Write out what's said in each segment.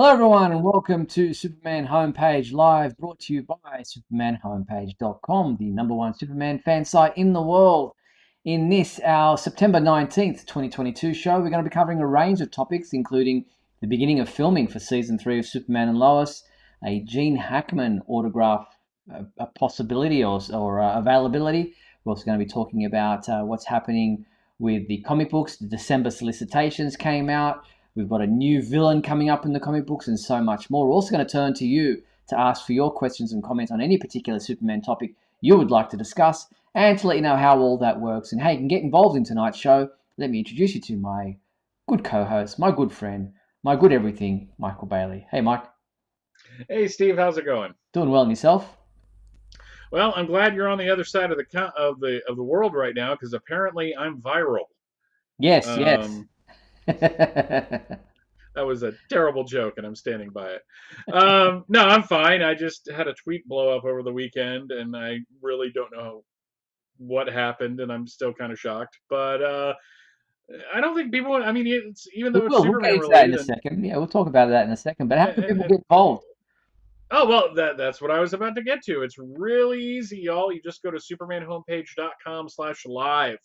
Hello, everyone, and welcome to Superman Homepage Live, brought to you by SupermanHomepage.com, the number one Superman fan site in the world. In this, our September 19th, 2022 show, we're going to be covering a range of topics, including the beginning of filming for season 3 of Superman and Lois, a Gene Hackman autograph a possibility or availability. We're also going to be talking about what's happening with the comic books. The December Solicitations came out. We've got a new villain coming up in the comic books and so much more. We're also going to turn to you to ask for your questions and comments on any particular Superman topic you would like to discuss and to let you know how all that works and how you can get involved in tonight's show. Let me introduce you to my good co-host, my good friend, my good everything, Michael Bailey. Hey, Mike. Hey Steve, how's it going? Doing well in yourself? Well, I'm glad you're on the other side of the world right now because apparently I'm viral. Yes, yes. Um, that was a terrible joke, and I'm standing by it. No, I'm fine. I just had a tweet blow up over the weekend, and I really don't know what happened, and I'm still kind of shocked. But I don't think people. I mean, it's even We though it's will. We'll get Superman into that in related, a and second. Yeah, we'll talk about that in a second. But how can and, people and get involved? oh well, that's what I was about to get to. It's really easy, y'all. You just go to supermanhomepage.com/live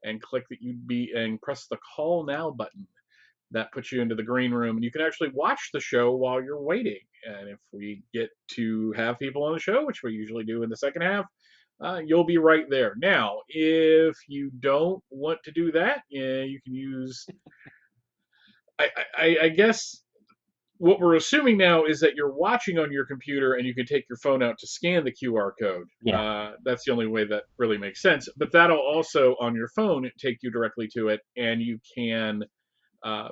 and click that you'd be and press the call now button. That puts you into the green room, and you can actually watch the show while you're waiting. And if we get to have people on the show, which we usually do in the second half, you'll be right there. Now, if you don't want to do that, yeah, you can use. I guess what we're assuming now is that you're watching on your computer and you can take your phone out to scan the QR code. Yeah. That's the only way that really makes sense. But that'll also, on your phone, take you directly to it, and you can uh,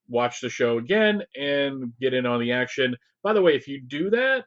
watch the show again and get in on the action. By the way, if you do that,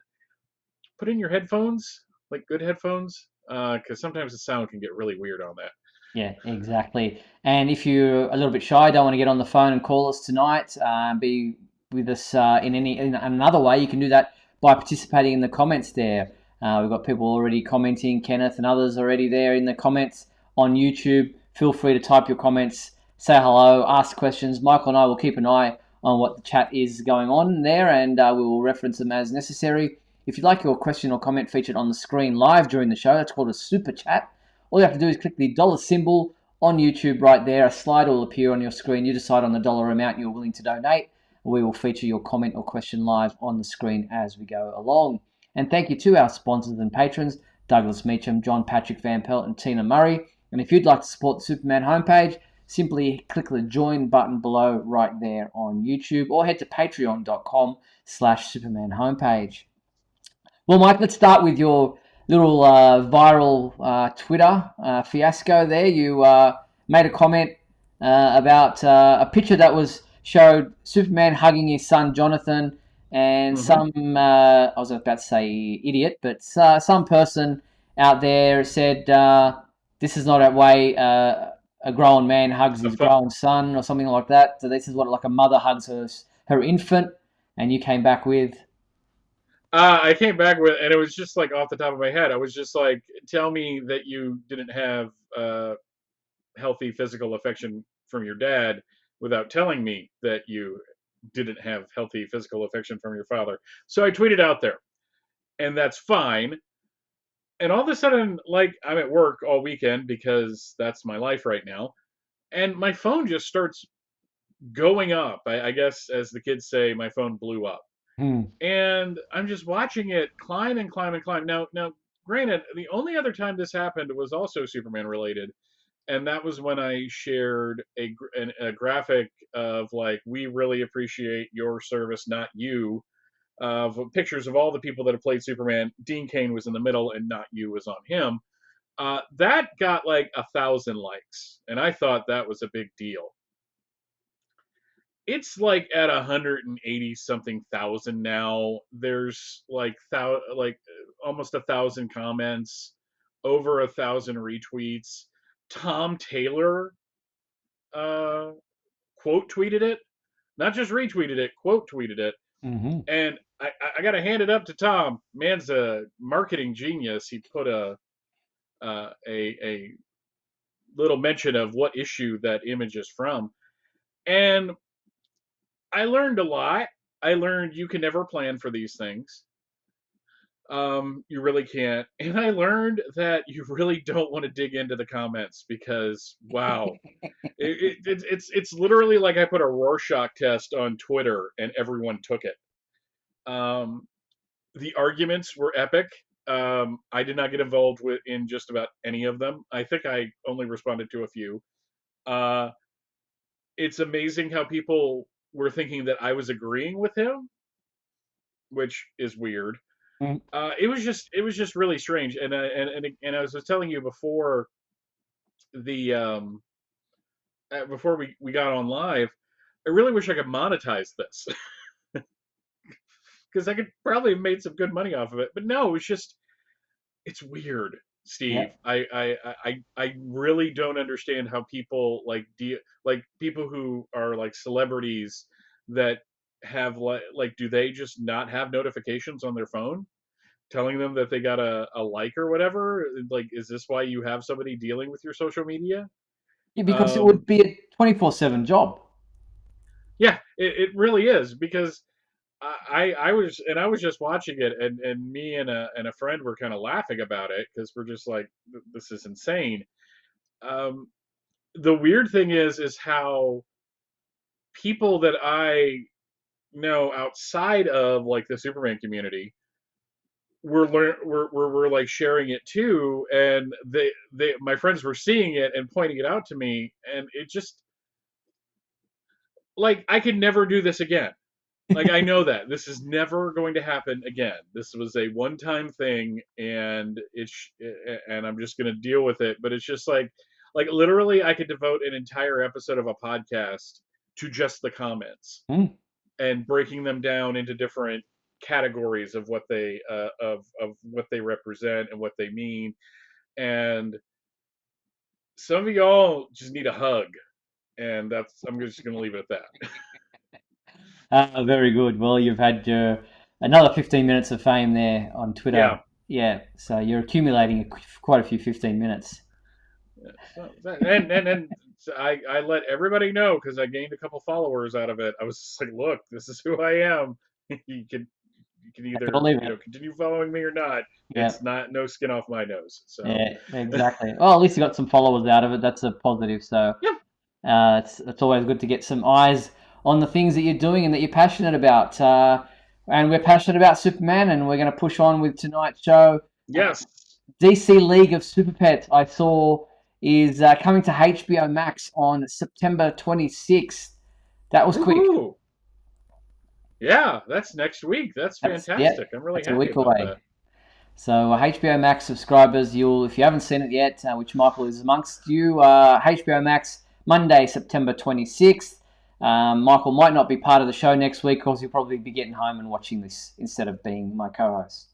put in your headphones, like good headphones, because sometimes the sound can get really weird on that. Yeah, exactly. And if you're a little bit shy, don't want to get on the phone and call us tonight, be with us in another way, you can do that by participating in the comments there. We've got people already commenting, Kenneth and others already there in the comments on YouTube. Feel free to type your comments, say hello, ask questions. Michael and I will keep an eye on what the chat is going on there, and we will reference them as necessary. If you'd like your question or comment featured on the screen live during the show, that's called a super chat. All you have to do is click the dollar symbol on YouTube right there. A slide will appear on your screen. You decide on the dollar amount you're willing to donate. We will feature your comment or question live on the screen as we go along. And thank you to our sponsors and patrons, Douglas Meacham, John Patrick Van Pelt, and Tina Murray. And if you'd like to support the Superman homepage, simply click the join button below right there on YouTube or head to patreon.com/Superman homepage. Well, Mike, let's start with your little viral Twitter fiasco there. You made a comment about a picture that was showed Superman hugging his son Jonathan, and Mm-hmm. some I was about to say idiot, but some person out there said this is not a way a grown man hugs his grown son or something like that. So this is what like a mother hugs her infant, and you came back with. I came back with, and it was just like off the top of my head. I was just like, tell me that you didn't have healthy physical affection from your dad without telling me that you didn't have healthy physical affection from your father. So I tweeted out there, and that's fine. And all of a sudden, like, I'm at work all weekend because that's my life right now, and my phone just starts going up. I guess, as the kids say, my phone blew up. Hmm. And I'm just watching it climb and climb and climb. Now, granted, the only other time this happened was also Superman related, and that was when I shared a graphic of like, we really appreciate your service, not you, of pictures of all the people that have played Superman. Dean Cain was in the middle, and not you was on him. That got like 1,000 likes, and I thought that was a big deal. It's like at 180 something thousand now. There's like almost 1,000 comments, over 1,000 retweets. Tom Taylor uh, quote tweeted it, not just retweeted it, quote tweeted it. Mm-hmm. And I got to hand it up to Tom. Man's a marketing genius. He put a little mention of what issue that image is from, and I learned a lot. I learned you can never plan for these things. You really can't. And I learned that you really don't want to dig into the comments because wow, it's literally like I put a Rorschach test on Twitter and everyone took it. Um, the arguments were epic. I did not get involved in just about any of them. I think I only responded to a few. Uh, it's amazing how people were thinking that I was agreeing with him, which is weird. Mm. It was just really strange. And I was telling you before the before we got on live, I really wish I could monetize this because I could probably have made some good money off of it. But no, it's weird, Yeah. Steve. I really don't understand how people like people who are like celebrities that have like do they just not have notifications on their phone telling them that they got a like or whatever? Like, is this why you have somebody dealing with your social media? Yeah, because it Um, would be a 24/7 job. yeah, it really is because I was just watching it and me and a friend were kind of laughing about it because we're just like this is insane. Um, the weird thing is how people that I know outside of like the Superman community were like sharing it too, and they my friends were seeing it and pointing it out to me, and it just like I could never do this again. Like I know that this is never going to happen again. This was a one-time thing, and I'm just going to deal with it. But it's just like literally, I could devote an entire episode of a podcast to just the comments Mm. and breaking them down into different categories of what they of what they represent and what they mean. And some of y'all just need a hug, and that's I'm just going to leave it at that. Very good. Well, you've had your another 15 minutes of fame there on Twitter. Yeah. Yeah, so you're accumulating quite a few 15 minutes. And so I let everybody know because I gained a couple followers out of it. I was just like, look, this is who I am. You can Take it or either leave it. continue following me or not. Yeah, It's not no skin off my nose. So yeah, exactly. Well, at least you got some followers out of it. That's a positive. So yeah, it's always good to get some eyes on the things that you're doing and that you're passionate about. And we're passionate about Superman, and we're going to push on with tonight's show. yes. DC League of Super Pets, I saw, is coming to HBO Max on September 26th. That was quick. Woohoo! Yeah, that's next week. That's Yeah, fantastic. I'm really that's a happy week about away. that. So HBO Max subscribers, if you haven't seen it yet, which Michael is amongst you, HBO Max Monday, September 26th. Michael might not be part of the show next week because he'll probably be getting home and watching this instead of being my co-host.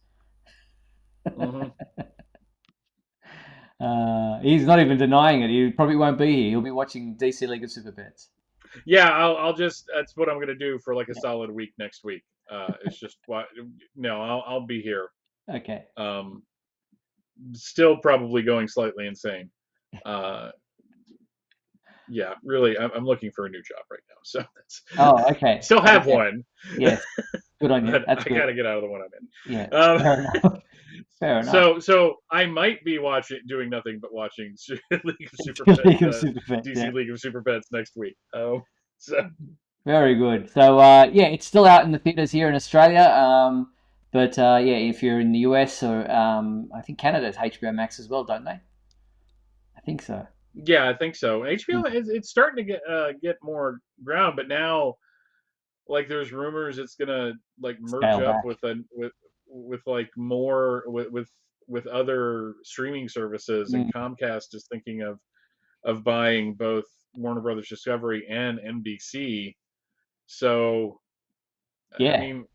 Hmm. He's not even denying it. He probably won't be here. He'll be watching DC League of Super Pets. Yeah, I'll just that's what I'm gonna do for like a solid week next week. It's just what no, I'll be here. Okay. Um, still probably going slightly insane. Uh, yeah, really, I'm looking for a new job right now. So Oh, okay. still have Okay. one, Yes. Good on you. but That's I good. gotta get out of the one Yeah. I'm in. Fair enough. Fair enough. So I might be doing nothing but watching League of Super League Pets, of Super Pets. DC Yeah. League of Super Pets next week. So Very good. So yeah, it's still out in the theaters here in Australia. But yeah, if you're in the US or I think Canada has HBO Max as well, don't they? I think so. yeah, I think so. HBO Mm. is it's starting to get more ground, but now like there's rumors it's gonna like merge Scale up back. with like more with other streaming services, and Mm. Comcast is thinking of buying both Warner Brothers Discovery and NBC. So I Yeah. mean,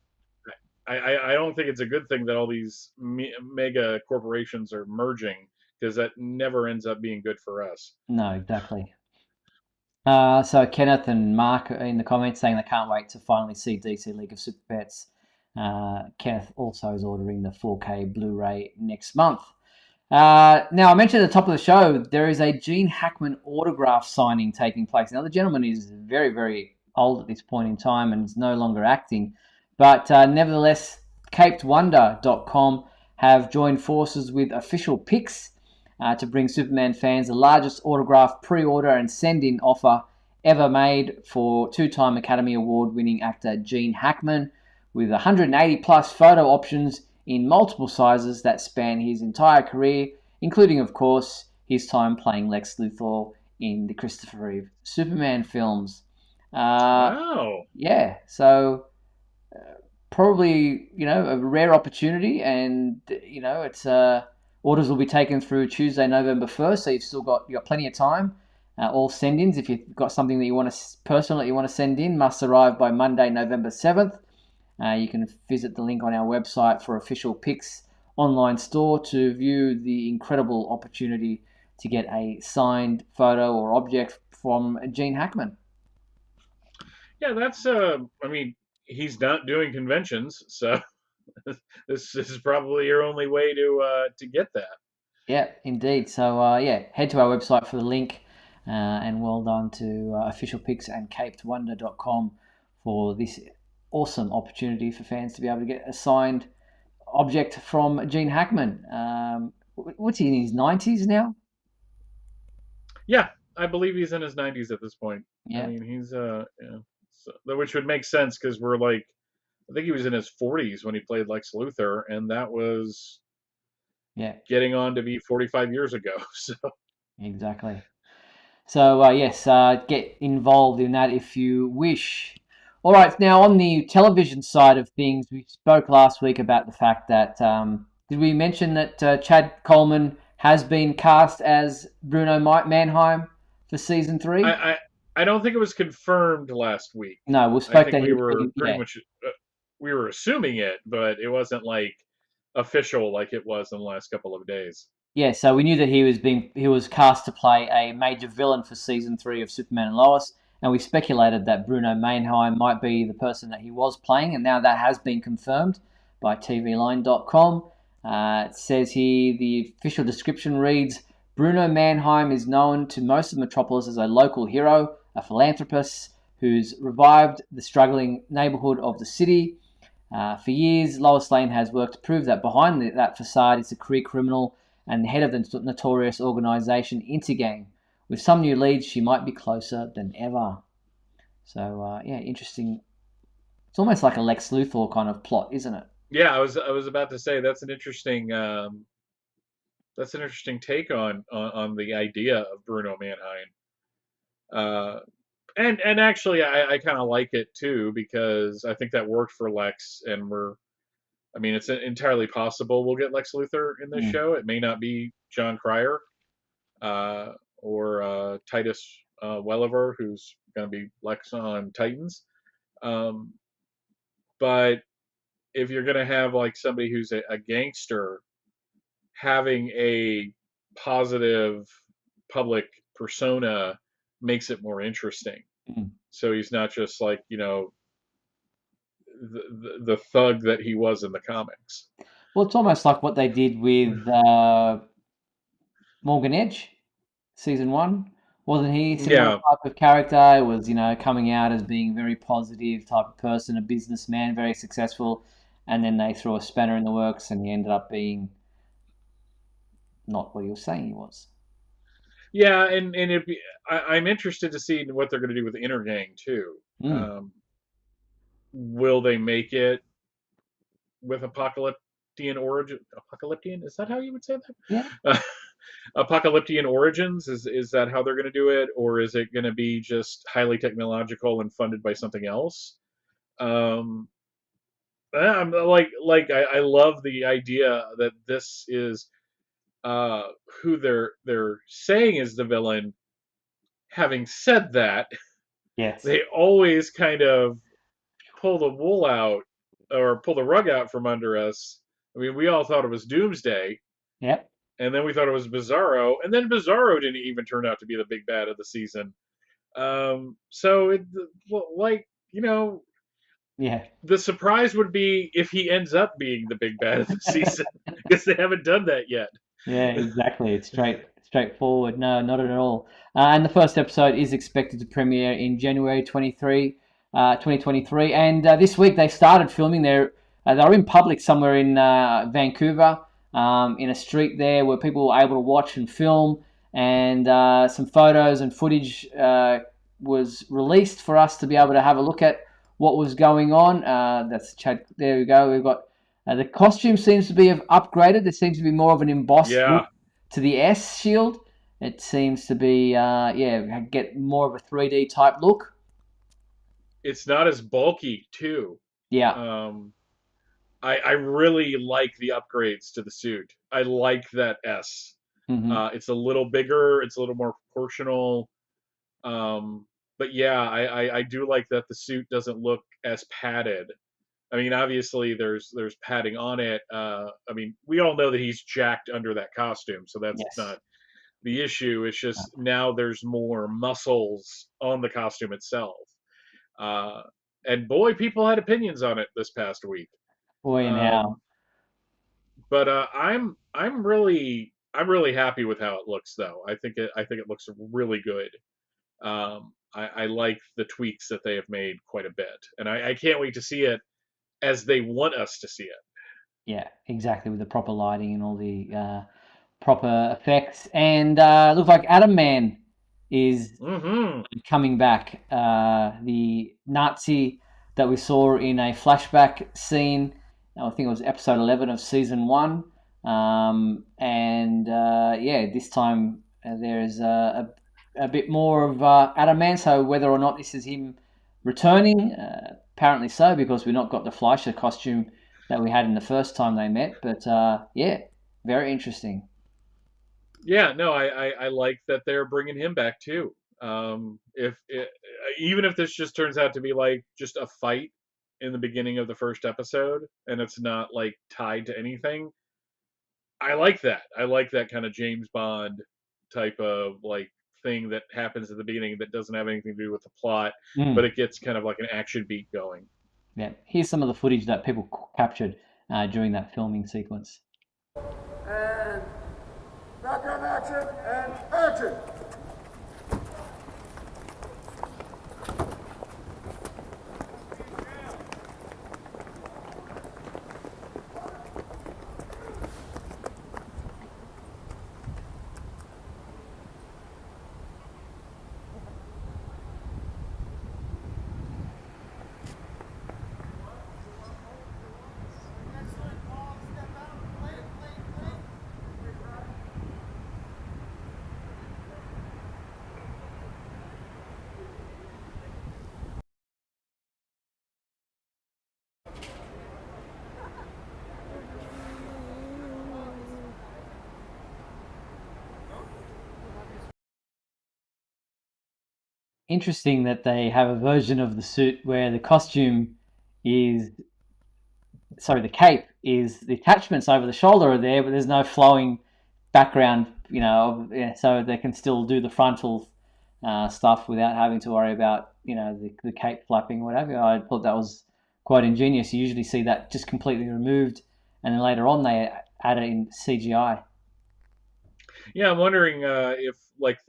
I don't think it's a good thing that all these mega corporations are merging because that never ends up being good for us. No, exactly. So Kenneth and Mark are in the comments saying they can't wait to finally see DC League of Super Pets. Kenneth also is ordering the 4K Blu-ray next month. Now, I mentioned at the top of the show, there is a Gene Hackman autograph signing taking place. Now, the gentleman is very, very old at this point in time and is no longer acting. But nevertheless, capedwonder.com have joined forces with Official Picks to bring Superman fans the largest autograph pre-order and send-in offer ever made for two-time Academy Award-winning actor Gene Hackman, with 180 plus photo options in multiple sizes that span his entire career, including, of course, his time playing Lex Luthor in the Christopher Reeve Superman films. Uh, Wow. yeah, so probably a rare opportunity, and it's orders will be taken through Tuesday, November 1st, so you got plenty of time. All send-ins, if you've got something that you want to personal that you want to send in, must arrive by Monday, November 7th. You can visit the link on our website for Official Picks online store to view the incredible opportunity to get a signed photo or object from Gene Hackman. Yeah, that's I mean, he's not doing conventions, so this is probably your only way to get that. Yeah, indeed. So yeah, head to our website for the link, and well done to Official Picks and capedwonder.com for this awesome opportunity for fans to be able to get a signed object from Gene Hackman. What's he in his 90s now? Yeah, I believe he's in his 90s at this point. I Yeah, mean, he's yeah, so, which would make sense because we're like, I think he was in his 40s when he played Lex Luthor, and that was yeah, getting on to be 45 years ago. So exactly. So yes, get involved in that if you wish. All right, now on the television side of things, we spoke last week about the fact that did we mention that Chad Coleman has been cast as Bruno Mannheim for season 3? I, I I don't think it was confirmed last week. No, we I spoke think that we he was were being, pretty yeah. much we were assuming it, but it wasn't like official like it was in the last couple of days. Yeah, so we knew that he was cast to play a major villain for season 3 of Superman and Lois, and we speculated that Bruno Mannheim might be the person that he was playing, and now that has been confirmed by TVLine.com. It says here the official description reads: Bruno Mannheim is known to most of Metropolis as a local hero, a philanthropist who's revived the struggling neighborhood of the city. For years, Lois Lane has worked to prove that behind that facade is a career criminal and head of the notorious organisation Intergang. With some new leads, she might be closer than ever. So yeah, interesting. It's almost like a Lex Luthor kind of plot, isn't it? Yeah, I was about to say that's an interesting take on the idea of Bruno Mannheim. Uh, and actually, I kind of like it too because I think that worked for Lex, and I mean, it's entirely possible we'll get Lex Luthor in this Mm. show. It may not be John Cryer or Titus Welliver, who's going to be Lex on Titans. Um, but if you're going to have like somebody who's a gangster having a positive public persona makes it more interesting. Mm. So he's not just like the thug that he was in the comics. Well, it's almost like what they did with Morgan Edge, season 1. Wasn't he a similar Yeah, type of character? It was, coming out as being a very positive type of person, a businessman, very successful, and then they threw a spanner in the works, and he ended up being not what he was saying he was. yeah, and I'm interested to see what they're going to do with Intergang too. Mm. Will they make it with apocalyptian origin? Apocalyptian, is that how you would say Yeah. that? Apocalyptian origins, is that how they're going to do it, or is it going to be just highly technological and funded by something else? Um, I'm I love the idea that this is uh, who they're saying is the villain. Having said that, Yes. they always kind of pull the wool out or pull the rug out from under us. I mean, we all thought it was Doomsday, Yep. and then we thought it was Bizarro, and then Bizarro didn't even turn out to be the big bad of the season. So it like Yeah. the surprise would be if he ends up being the big bad of the season because they haven't done that yet. Yeah, exactly. It's straightforward. No, not at all. And the first episode is expected to premiere in January 23. 2023. And this week they started filming. They were in public somewhere in Vancouver, in a street there where people were able to watch and film. And some photos and footage was released for us to be able to have a look at what was going on. That's Chad. There we go. We've got the costume seems to be upgraded. There seems to be more of an embossed look Yeah, to the S shield. It seems to be get more of a 3D type look. it's not as bulky too. Yeah. Um, I really like the upgrades to the suit. I like that S. Hmm. It's a little bigger. It's a little more proportional. But yeah, I do like that the suit doesn't look as padded. I mean, obviously there's padding on it. I mean, we all know that he's jacked under that costume, so that's Yes. not the issue. It's just now there's more muscles on the costume itself. Uh, and boy, people had opinions on it this past week. Boy, and how. Um, but I'm really happy with how it looks though. I think it looks really good. I like the tweaks that they have made quite a bit, and I can't wait to see it as they want us to see it. Yeah, exactly, with the proper lighting and all the proper effects. And looks like Adam Man is Hmm. coming back. The Nazi that we saw in a flashback scene, I think it was episode 11 of season one. And yeah, this time there's a bit more of Adam Man. So whether or not this is him returning, apparently so, because we've not got the Fleischer costume that we had in the first time they met. But yeah, very interesting. Yeah, no, I like that they're bringing him back too. If it, even if this just turns out to be like just a fight in the beginning of the first episode, and it's not like tied to anything, I like that. I like that kind of James Bond type of like thing that happens at the beginning that doesn't have anything to do with the plot, but Mm. it gets kind of like an action beat going. Yeah, here's some of the footage that people captured during that filming sequence. And background action and action. Interesting that they have a version of the suit where the costume is, sorry, the cape is the attachments over the shoulder are there, but there's no flowing background, yeah, so they can still do the frontal stuff without having to worry about, the cape flapping or whatever. I thought that was quite ingenious. You usually see that just completely removed, and then later on they add it in CGI. Yeah, I'm wondering if like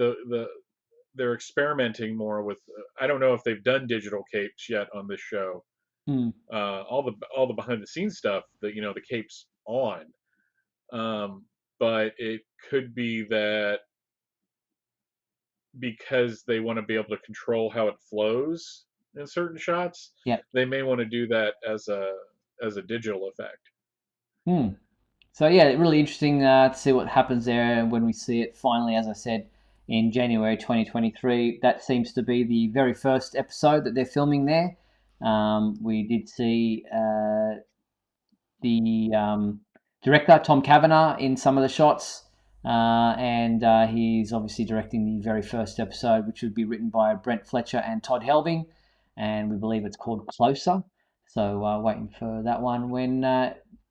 they're experimenting more with. I don't know if they've done digital capes yet on this show. Hmm. All the behind the scenes stuff that the capes on, but it could be that because they want to be able to control how it flows in certain shots, Yeah. they may want to do that as a digital effect. Hmm. So yeah, really interesting to see what happens there when we see it finally. As I said, in January 2023, that seems to be the very first episode that they're filming there. We did see the director Tom Cavanagh in some of the shots, and he's obviously directing the very first episode, which would be written by Brent Fletcher and Todd Helbing, and we believe it's called Closer. So waiting for that one when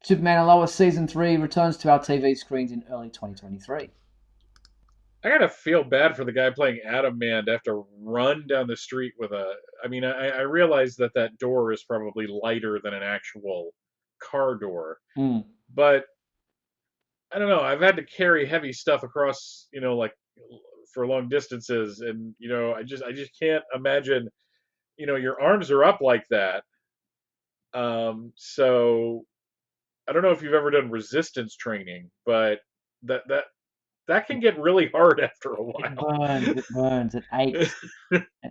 Superman and Lois season 3 returns to our TV screens in early 2023. I gotta feel bad for the guy playing Adam Man to have to run down the street with a. I mean, I realize that door is probably lighter than an actual car door, Mm. but I don't know. I've had to carry heavy stuff across, like for long distances, and I just can't imagine, your arms are up like that. So I don't know if you've ever done resistance training, but that that that can get really hard after a while. It burns, it aches.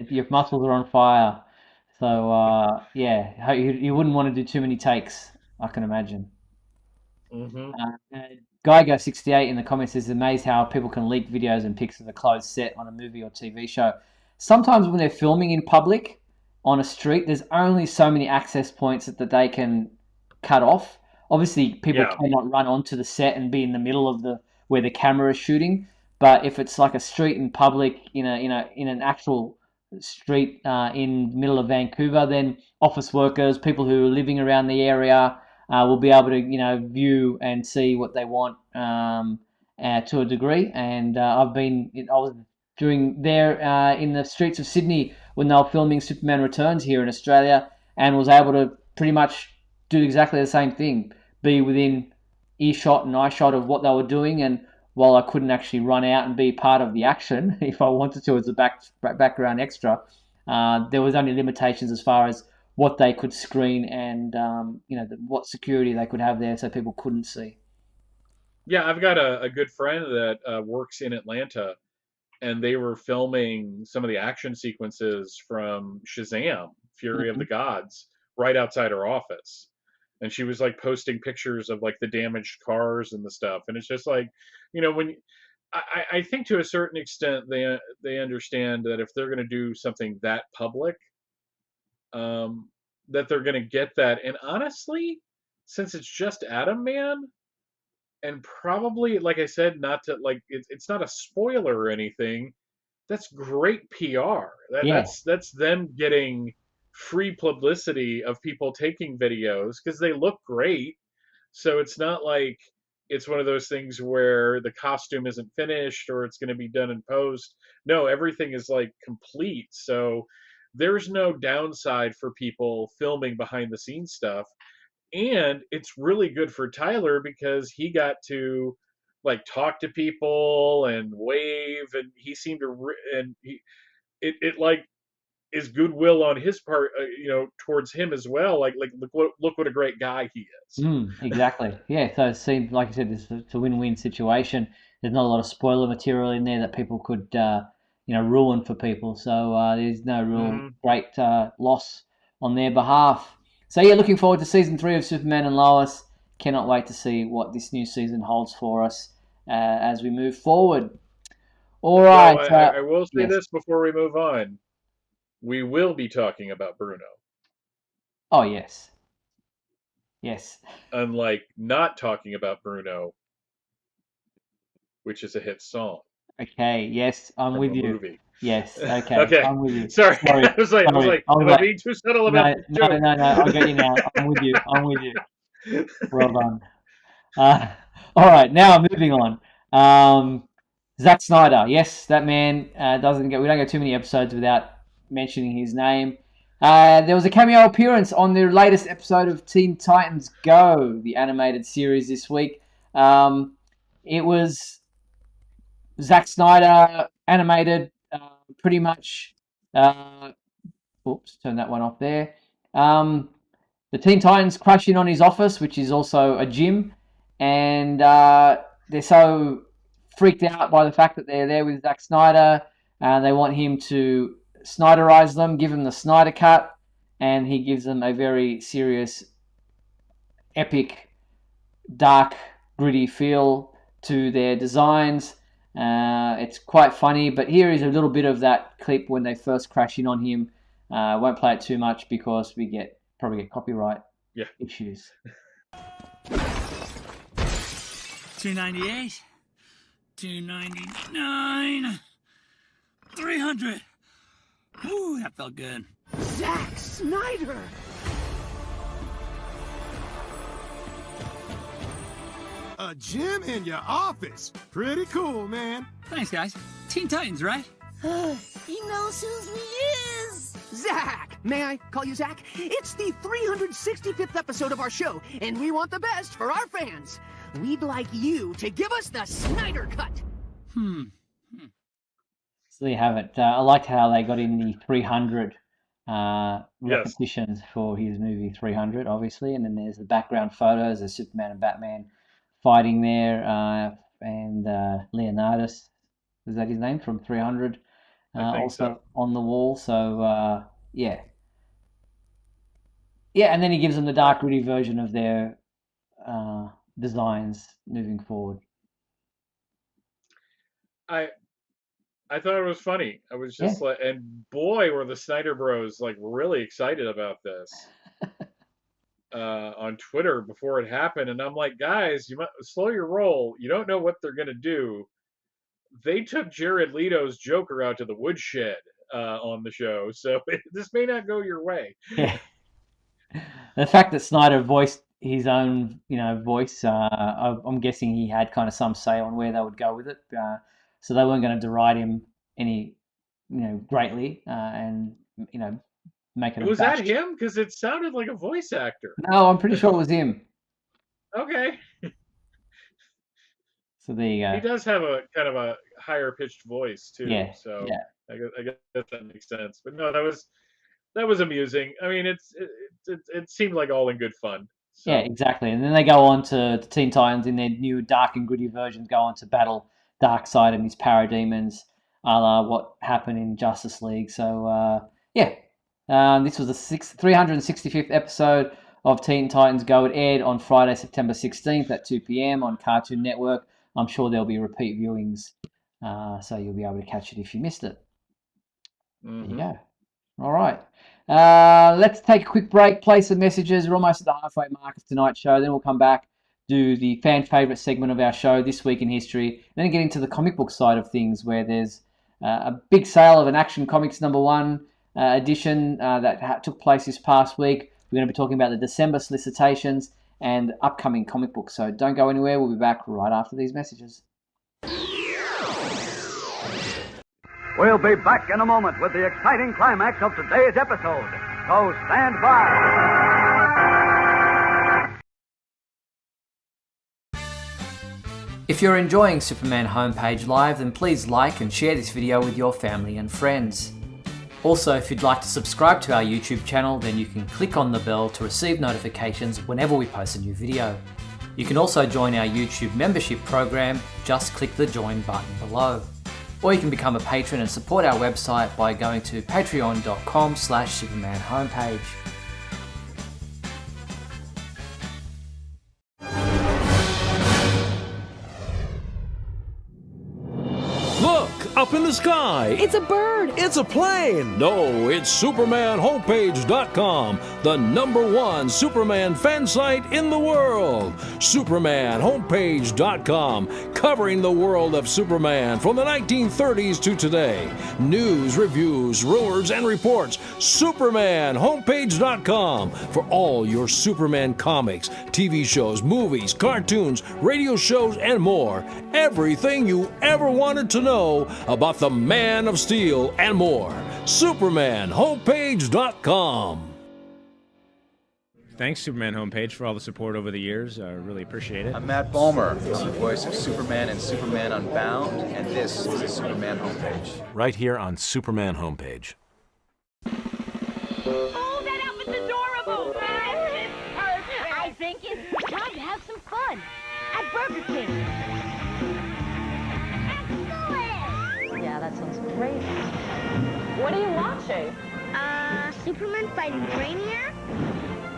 Your muscles are on fire. So yeah, you wouldn't want to do too many takes, I can imagine. Hmm. Geiger68 in the comments is amazed how people can leak videos and pics of a closed set on a movie or TV show. Sometimes when they're filming in public on a street, there's only so many access points that they can cut off. Obviously, people Yeah. cannot run onto the set and be in the middle of the where the camera is shooting. But if it's like a street in public, in an actual street in the middle of Vancouver, then office workers, people who are living around the area, will be able to view and see what they want to a degree. And I was during there in the streets of Sydney when they were filming Superman Returns here in Australia, and was able to pretty much do exactly the same thing, be within earshot and eyeshot of what they were doing. And while I couldn't actually run out and be part of the action if I wanted to as a background extra, there was only limitations as far as what they could screen and what security they could have there, so people couldn't see. Yeah, I've got a good friend that works in Atlanta, and they were filming some of the action sequences from Shazam, Fury of Mhm. the Gods, right outside her office. And she was like posting pictures of like the damaged cars and the stuff. And it's just like, when I think to a certain extent they understand that if they're going to do something that public, um, that they're going to get that. And honestly, since it's just Atom Man, and probably like I said, not to like it's not a spoiler or anything. That's great PR. That Yeah, that's them getting free publicity of people taking videos because they look great. So it's not like it's one of those things where the costume isn't finished or it's going to be done in post. No, everything is like complete. So there's no downside for people filming behind the scenes stuff. And it's really good for Tyler because he got to like talk to people and wave, and he seemed to and he it like is goodwill on his part, towards him as well. Like look what a great guy he is. exactly. Yeah, so it seems like I said, it's a win-win situation. There's not a lot of spoiler material in there that people could ruin for people. So there's no real Hmm. great loss on their behalf. So yeah, looking forward to season 3 of Superman and Lois. Cannot wait to see what this new season holds for us as we move forward. All Though right. I will say Yes. this before we move on, we will be talking about Bruno, Oh yes. Yes. unlike not talking about Bruno, which is a hit song Okay. Yes, I'm from with a you. movie. Yes. Okay. Okay, I'm with you. sorry. Sorry. I was like, I was Sorry. like, I was am I like, being too subtle about no, this no, joke? no, no. I get you now. I'm with you. I'm with you. Well done. Uh, all right. Now moving on. Um, Zack Snyder. Yes, that man doesn't get. We don't get too many episodes without mentioning his name. There was a cameo appearance on the latest episode of Teen Titans Go, the animated series this week. It was Zack Snyder animated, pretty much. Uh, Oops, turn that one off there. Um, the Teen Titans crash in on his office, which is also a gym, and they're so freaked out by the fact that they're there with Zack Snyder. They want him to Snyderize them, give them the Snyder cut, and he gives them a very serious, epic, dark, gritty feel to their designs. It's quite funny, but here is a little bit of that clip when they first crash in on him. Won't play it too much because we probably get copyright Yeah. issues. 298, 299, 300. Ooh, that felt good. Zack Snyder! A gym in your office. Pretty cool, man. Thanks, guys. Teen Titans, right? He knows who he is! Zack! May I call you Zack? It's the 365th episode of our show, and we want the best for our fans. We'd like you to give us the Snyder Cut. So there you have it. I liked how they got in the 300 repetitions for his movie 300, obviously, and then there's the background photos of Superman and Batman fighting there, and Leonardus, is that his name, from 300, I think also so. on the wall. So yeah, and then he gives them the dark, gritty version of their designs moving forward. I thought it was funny. I was just like, and boy, were the Snyder Bros like really excited about this on Twitter before it happened. And I'm like, guys, you might slow your roll. You don't know what they're gonna do. They took Jared Leto's Joker out to the woodshed on the show, so this may not go your way. Yeah. The fact that Snyder voiced his own, voice, I'm guessing he had kind of some say on where they would go with it. So they weren't going to deride him any, greatly, and make it. Was that him? Because it sounded like a voice actor. No, I'm pretty sure it was him. Okay. So there you go. He does have a kind of a higher pitched voice too. Yeah. So yeah. I guess that makes sense. But no, that was amusing. I mean, it seemed like all in good fun. So. Yeah, exactly. And then they go on to the Teen Titans in their new dark and gritty versions, go on to battle Darkseid and his parademons, a la what happened in Justice League. So this was the 365th episode of Teen Titans Go. It aired on Friday, September 16th at 2 p.m. on Cartoon Network. I'm sure there'll be repeat viewings, so you'll be able to catch it if you missed it. Mm-hmm. There you go. All right. Let's take a quick break, play some messages. We're almost at the halfway mark of tonight's show. Then we'll come back, do the fan favourite segment of our show, This Week in History, and then get into the comic book side of things, where there's a big sale of an Action Comics #1 edition that took place this past week. We're going to be talking about the December Solicitations and upcoming comic books. So don't go anywhere. We'll be back right after these messages. We'll be back in a moment with the exciting climax of today's episode. So stand by. If you're enjoying Superman Homepage Live, then please like and share this video with your family and friends. Also, if you'd like to subscribe to our YouTube channel, then you can click on the bell to receive notifications whenever we post a new video. You can also join our YouTube membership program. Just click the join button below. Or you can become a patron and support our website by going to patreon.com/Superman Homepage. Look, up in the sky. It's a bird. It's a plane. No, it's SupermanHomepage.com, the #1 Superman fan site in the world. SupermanHomepage.com, covering the world of Superman from the 1930s to today. News, reviews, rumors, and reports. SupermanHomepage.com for all your Superman comics, TV shows, movies, cartoons, radio shows, and more. Everything you ever wanted to know about the Man of Steel and more. SupermanHomepage.com. Thanks, Superman Homepage, for all the support over the years. I really appreciate it. I'm Matt Balmer, the voice of Superman and Superman Unbound, and this is the Superman Homepage. Right here on Superman Homepage. Oh, that outfit's adorable! It's perfect! I think it's time to have some fun at Burger King. Yeah, that sounds great. What are you watching? Superman fighting Brainiac?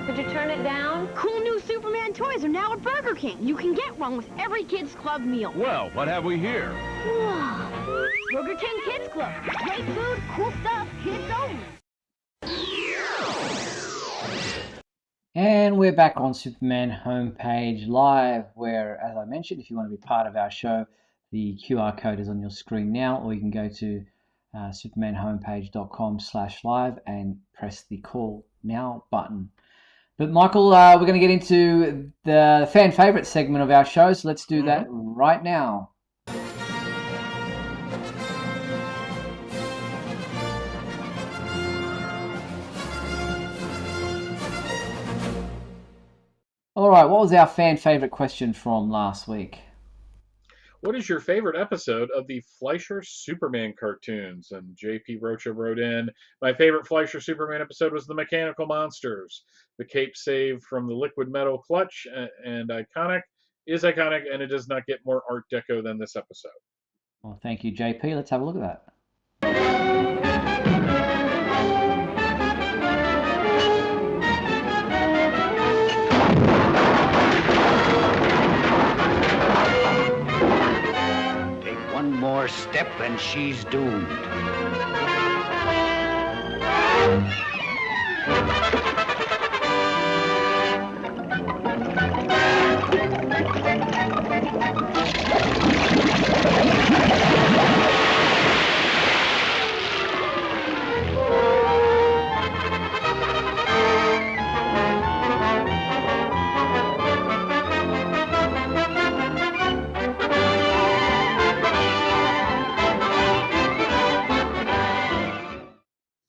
Could you turn it down? Cool new Superman toys are now at Burger King. You can get one with every Kids Club meal. Well, what have we here? Whoa. Burger King Kids Club. Great food, cool stuff, kids only. And we're back on Superman Homepage Live, where, as I mentioned, if you want to be part of our show, the QR code is on your screen now, or you can go to supermanhomepage.com/live and press the Call Now button. But Michael, we're going to get into the fan favorite segment of our show, so let's do that right now. All right, what was our fan favorite question from last week? What is your favorite episode of the Fleischer Superman cartoons? And JP Rocha wrote in, my favorite Fleischer Superman episode was the Mechanical Monsters. The cape saved from the liquid metal clutch and iconic is iconic, and it does not get more Art Deco than this episode. Well, thank you, JP. Let's have a look at that. One more step and she's doomed.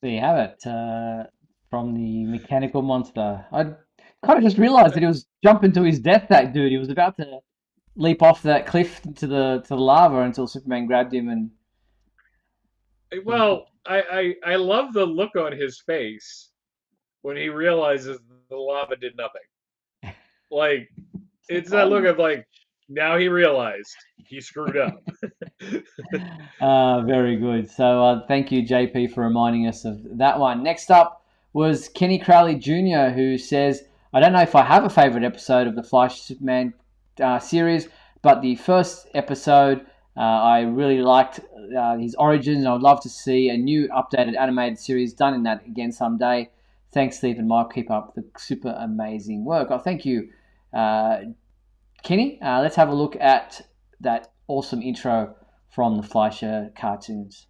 There you have it, from the Mechanical Monster. I kind of just realized that he was jumping to his death, that dude. He was about to leap off that cliff to the lava until Superman grabbed him and... Well, I love the look on his face when he realizes the lava did nothing. Like, it's that look of like, now he realized he screwed up. Very good. So thank you, JP, for reminding us of that one. Next up was Kenny Crowley Jr., who says, I don't know if I have a favorite episode of the Fleischer Superman series, but the first episode, I really liked his origins, and I would love to see a new updated animated series done in that again someday. Thanks, Steve and Mike. Keep up the super amazing work. Oh, thank you, Kenny. Let's have a look at that awesome intro from the Fleischer cartoons.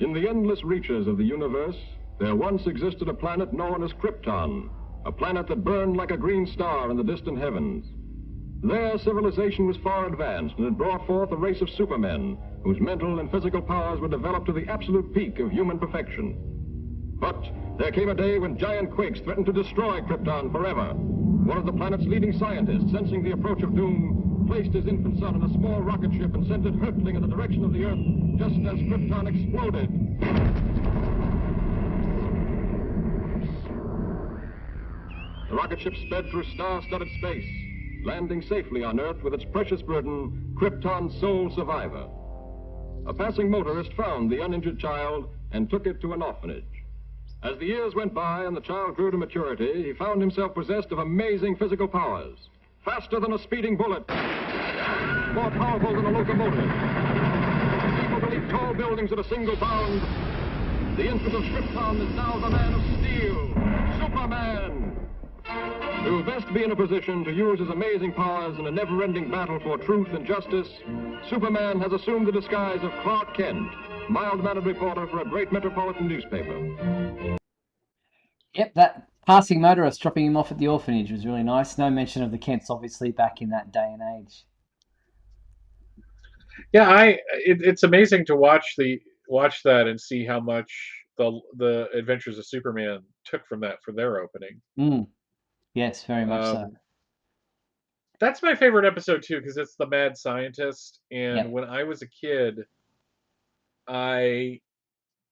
In the endless reaches of the universe, there once existed a planet known as Krypton, a planet that burned like a green star in the distant heavens. There, civilization was far advanced and had brought forth a race of supermen whose mental and physical powers were developed to the absolute peak of human perfection. But there came a day when giant quakes threatened to destroy Krypton forever. One of the planet's leading scientists, sensing the approach of doom, placed his infant son in a small rocket ship and sent it hurtling in the direction of the Earth just as Krypton exploded. The rocket ship sped through star-studded space, landing safely on Earth with its precious burden, Krypton's sole survivor. A passing motorist found the uninjured child and took it to an orphanage. As the years went by and the child grew to maturity, he found himself possessed of amazing physical powers. Faster than a speeding bullet, more powerful than a locomotive, able to leap tall buildings at a single bound. The infant of Krypton is now the man of steel, Superman. To best be in a position to use his amazing powers in a never-ending battle for truth and justice, Superman has assumed the disguise of Clark Kent, mild-mannered reporter for a great metropolitan newspaper. Yep, that passing motorist dropping him off at the orphanage was really nice. No mention of the Kents, obviously, back in that day and age. Yeah, it's amazing to watch that and see how much the Adventures of Superman took from that for their opening. Yes, very much so. That's my favorite episode too, because it's the mad scientist. And Yep. when I was a kid, I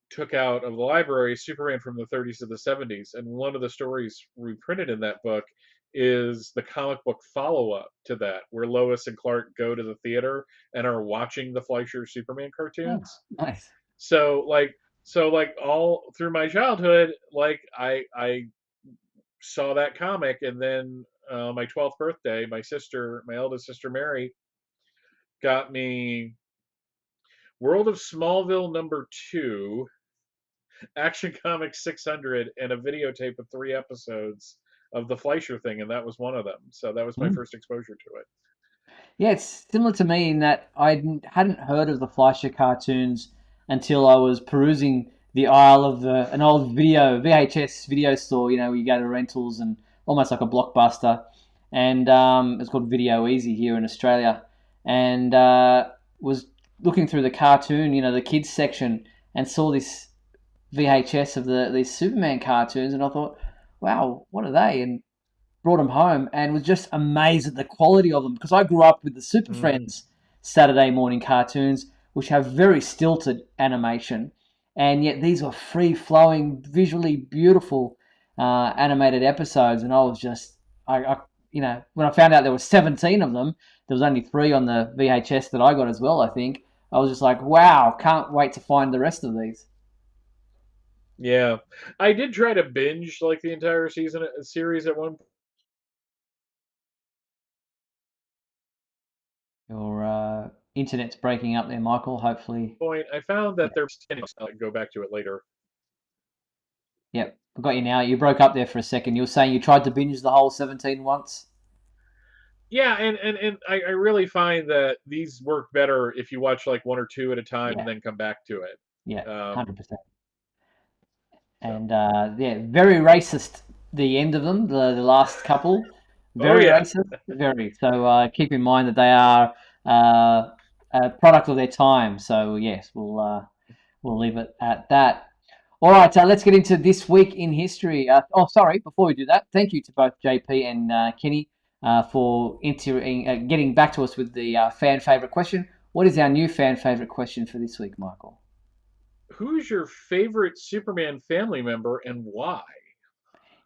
took out of the library Superman from the 30s to the 70s, and one of the stories reprinted in that book is the comic book follow-up to that, where Lois and Clark go to the theater and are watching the Fleischer Superman cartoons. Oh, nice. So all through my childhood, like I saw that comic, and then my 12th birthday, my eldest sister Mary, got me World of Smallville #2, Action Comics 600, and a videotape of 3 episodes of the Fleischer thing, and that was one of them. So that was my Mm. first exposure to it. Yeah, it's similar to me in that hadn't heard of the Fleischer cartoons until I was perusing the aisle of an old VHS video store, where you go to rentals and almost like a Blockbuster. And it's called Video Easy here in Australia. And was looking through the cartoon, the kids section, and saw this VHS of these Superman cartoons, and I thought, wow, what are they? And brought them home and was just amazed at the quality of them because I grew up with the Super Friends Saturday morning cartoons, which have very stilted animation, and yet these were free-flowing, visually beautiful animated episodes, and I was just, when I found out there were 17 of them, there was only 3 on the VHS that I got as well, I think. I was just like, wow, can't wait to find the rest of these. Yeah, I did try to binge like the entire series at one Your internet's breaking up there, Michael. Hopefully. point. I found that there's go back to it later. Yep, I got you now. You broke up there for a second. You were saying you tried to binge the whole 17 once? Yeah, and I really find that these work better if you watch like 1 or 2 at a time and then come back to it. Yeah, 100%. And yeah, very racist. The end of them, the last couple, very racist, very. So keep in mind that they are a product of their time. So yes, we'll leave it at that. All right, let's get into this week in history. Sorry, before we do that, thank you to both JP and Kenny for getting back to us with the fan favorite question. What is our new fan favorite question for this week, Michael? Who's your favorite Superman family member and why?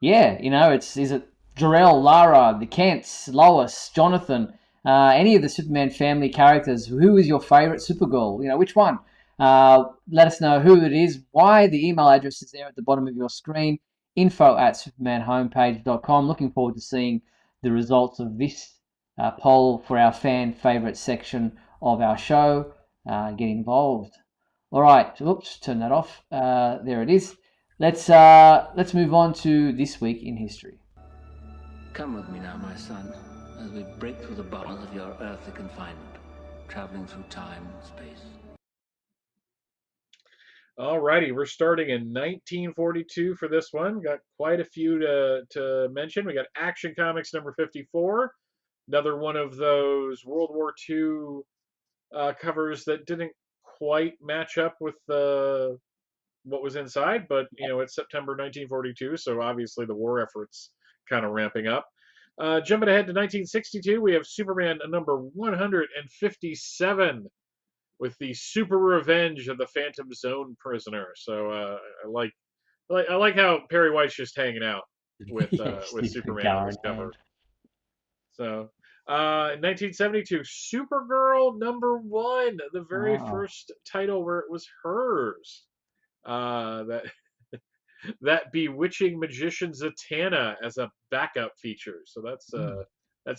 Yeah, is it Jor-El, Lara, the Kents, Lois, Jonathan, any of the Superman family characters? Who is your favorite Supergirl? Which one? Let us know who it is, why. The email address is there at the bottom of your screen, info@supermanhomepage.com. Looking forward to seeing the results of this poll for our fan favorite section of our show. Get involved. All right, oops, turn that off. There it is. Let's move on to this week in history. Come with me now, my son, as we break through the bounds of your earthly confinement, traveling through time and space. Alrighty, we're starting in 1942 for this one. Got quite a few to mention. We got Action Comics #54, another one of those World War II covers that didn't quite match up with what was inside, but it's September 1942, so obviously the war effort's kind of ramping up. Jumping ahead to 1962, we have Superman #157 with the super revenge of the Phantom Zone prisoner. So I like how Perry White's just hanging out with Superman on this cover. So in 1972, Supergirl #1, the very first title where it was hers. That bewitching magician Zatanna as a backup feature. So that's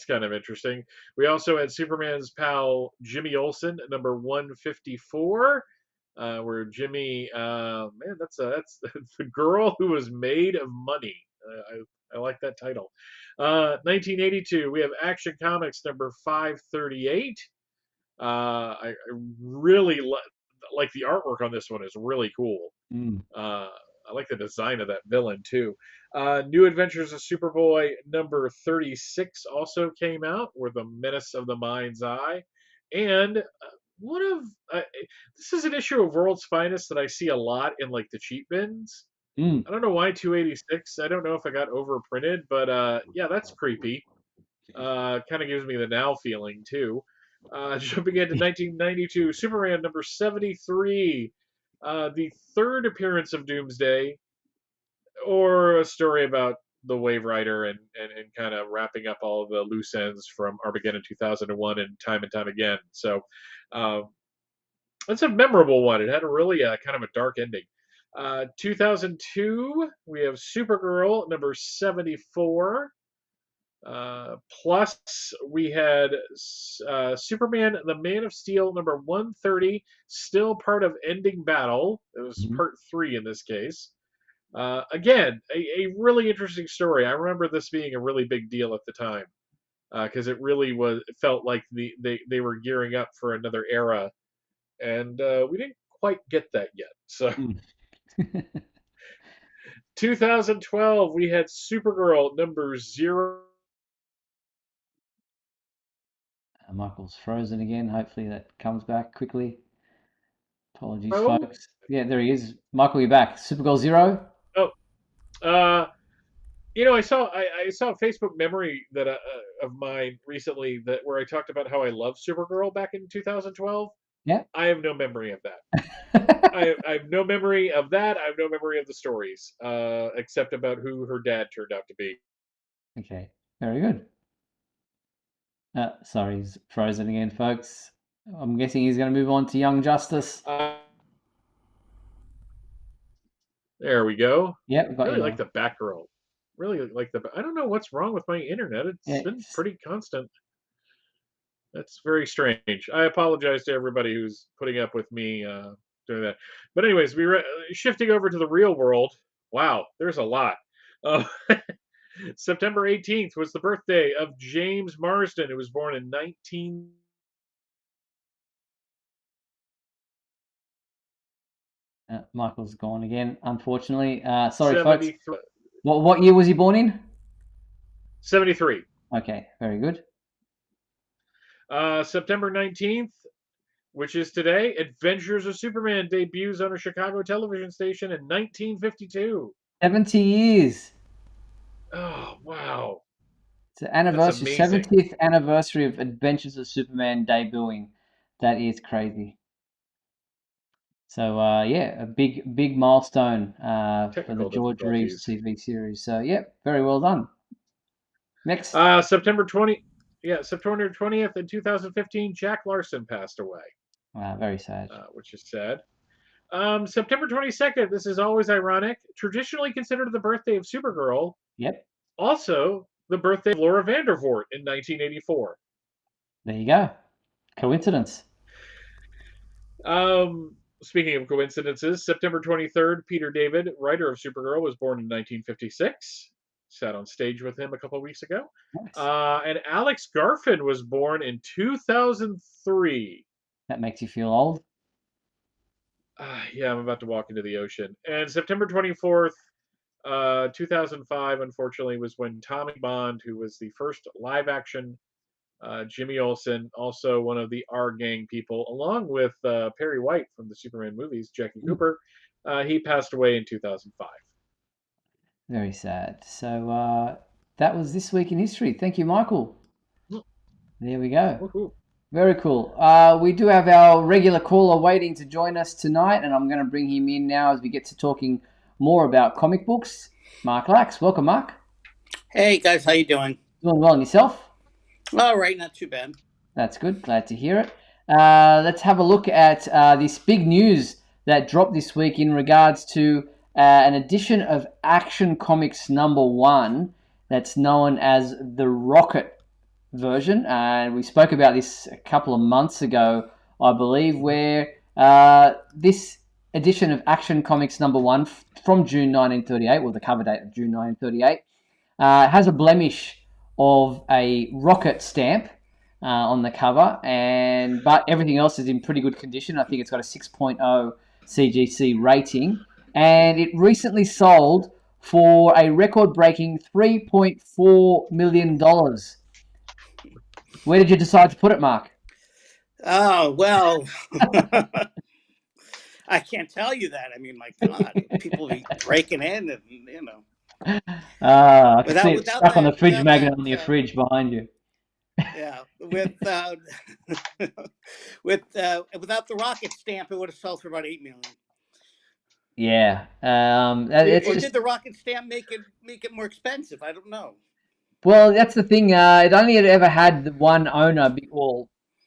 kind of interesting. We also had Superman's pal Jimmy Olsen #154, where Jimmy, that's the girl who was made of money. I like that title. 1982, we have Action Comics #538. I really like the artwork on this one is really cool. I like the design of that villain too. New Adventures of Superboy #36 also came out, with the Menace of the Mind's Eye, and one of this is an issue of World's Finest that I see a lot in like the cheap bins. I don't know why 286. I don't know if I got overprinted, but yeah, that's creepy. Kind of gives me the Now feeling too. Jumping into 1992, Superman #73, the third appearance of Doomsday, or a story about the Wave Rider and kind of wrapping up all of the loose ends from Armageddon 2001 and time again. So it's a memorable one. It had a really kind of a dark ending. 2002, we have Supergirl number 74. Plus, we had Superman, the Man of Steel number 130, still part of Ending Battle. It was part 3 in this case. Again, a really interesting story. I remember this being a really big deal at the time because it really was. It felt like they were gearing up for another era, and we didn't quite get that yet. So, 2012, we had Supergirl number 0. Michael's frozen again. Hopefully that comes back quickly. Apologies, folks. Yeah, there he is. Michael, you're back. Supergirl 0. Oh, I saw a Facebook memory that of mine recently where I talked about how I love Supergirl back in 2012. Yeah. I have no memory of that. I have no memory of that. I have no memory of the stories, except about who her dad turned out to be. Okay, very good. Sorry, he's frozen again, folks. I'm guessing he's going to move on to Young Justice. There we go. Yeah, we've got really you like the Batgirl. Really like the. I don't know what's wrong with my internet. It's been pretty constant. That's very strange. I apologize to everybody who's putting up with me doing that. But anyways, shifting over to the real world. Wow, there's a lot. September 18th was the birthday of James Marsden, who was born in 19. Michael's gone again, unfortunately. Sorry, 73. folks. What year was he born in? 73. Okay, very good. September 19th, which is today, Adventures of Superman debuts on a Chicago television station in 1952. 70 years. Oh, wow. It's the anniversary, 70th anniversary of Adventures of Superman debuting. That is crazy. So, yeah, a big milestone for the George Reeves TV series. So, yeah, very well done. Next. September 20th in 2015, Jack Larson passed away. Very sad. Which is sad. September 22nd, this is always ironic, traditionally considered the birthday of Supergirl. Yep. Also, the birthday of Laura Vandervoort in 1984. There you go. Coincidence. Speaking of coincidences, September 23rd, Peter David, writer of Supergirl, was born in 1956. Sat on stage with him a couple of weeks ago. Nice. And Alex Garfin was born in 2003. That makes you feel old? Yeah, I'm about to walk into the ocean. And September 24th, 2005, unfortunately, was when Tommy Bond, who was the first live-action Jimmy Olsen, also one of the R Gang people, along with Perry White from the Superman movies, Jackie Cooper, he passed away in 2005. Very sad. So that was This Week in History. Thank you, Michael. There we go. Woo-hoo. Very cool. We do have our regular caller waiting to join us tonight, and I'm going to bring him in now as we get to talking more about comic books. Mark Lax. Welcome, Mark. Hey, guys. How you doing? Doing well, and yourself? All right. Not too bad. That's good. Glad to hear it. Let's have a look at this big news that dropped this week in regards to an edition of Action Comics #1 that's known as the Rocket version. We spoke about this a couple of months ago, I believe, where this edition of Action Comics #1 from June 1938, well, the cover date of June 1938, has a blemish of a rocket stamp on the cover, but everything else is in pretty good condition. I think it's got a 6.0 CGC rating, and it recently sold for a record-breaking $3.4 million. Where did you decide to put it, Mark? Oh, well, I can't tell you that. I mean, my God, people be breaking in and, you know. I can see it stuck on the fridge magnet on your fridge behind you. Yeah, without the rocket stamp, it would have sold for about $8 million. Yeah. Or did the rocket stamp make it more expensive? I don't know. Well, that's the thing. It only had ever had one owner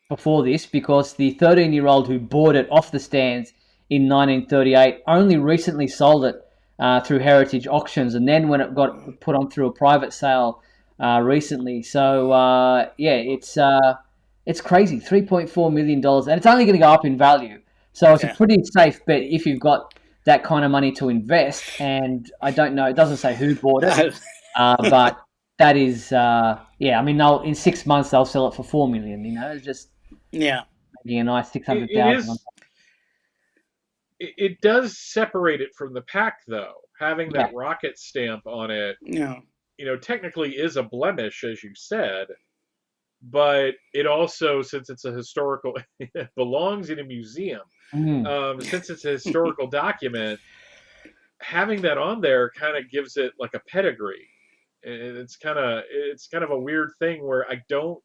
before this, because the 13-year-old who bought it off the stands in 1938. Only recently sold it through heritage auctions, and then when it got put on through a private sale recently. So it's crazy, $3.4 million, and it's only going to go up in value. So it's a pretty safe bet if you've got that kind of money to invest. And I don't know, it doesn't say who bought it, but that is, I mean, in 6 months they'll sell it for $4 million. It's just making a nice 600,000. It does separate it from the pack, though. Having that rocket stamp on it, technically is a blemish, as you said. But it also, since it's a historical, it belongs in a museum. Since it's a historical document, having that on there kind of gives it like a pedigree. It's kind of a weird thing where I don't,